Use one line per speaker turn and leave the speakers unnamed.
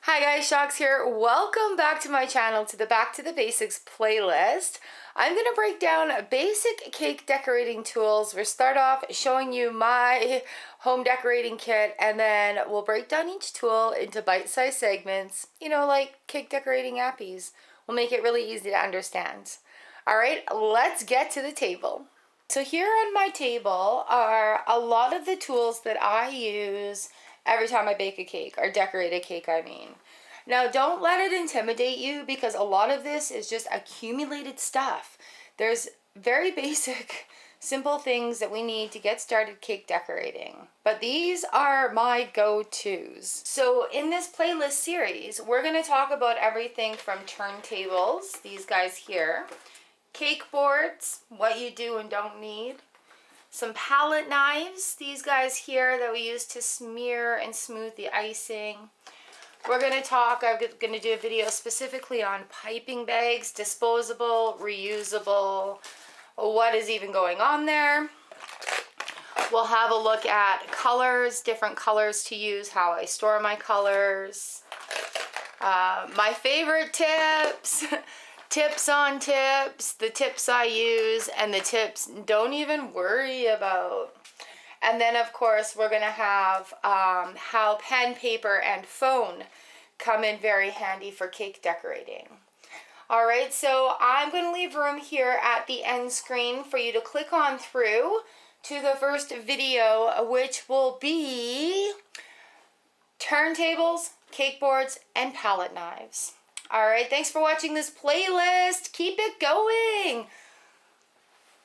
Hi guys, Chox here. Welcome back to my channel, to the Back to the Basics playlist. I'm going to break down basic cake decorating tools. We'll start off showing you my home decorating kit, and then we'll break down each tool into bite-sized segments, like cake decorating appies. We'll make it really easy to understand. Alright, let's get to the table. So here on my table are a lot of the tools that I use every time I bake a cake, or decorate a cake, I mean. Now, don't let it intimidate you, because a lot of this is just accumulated stuff. There's very basic, simple things that we need to get started cake decorating. But these are my go-tos. So in this playlist series, we're going to talk about everything from turntables, these guys here, cake boards, what you do and don't need, some palette knives, these guys here that we use to smear and smooth the icing. We're going to talk, I'm going to do a video specifically on piping bags, disposable, reusable, what is even going on there. We'll have a look at colors, different colors to use, how I store my colors, my favorite tips, tips on tips, the tips I use, and the tips don't even worry about. And then, of course, we're going to have how pen, paper, and phone come in very handy for cake decorating. All right, so I'm going to leave room here at the end screen for you to click on through to the first video, which will be turntables, cake boards, and palette knives. All right, thanks for watching this playlist. Keep it going.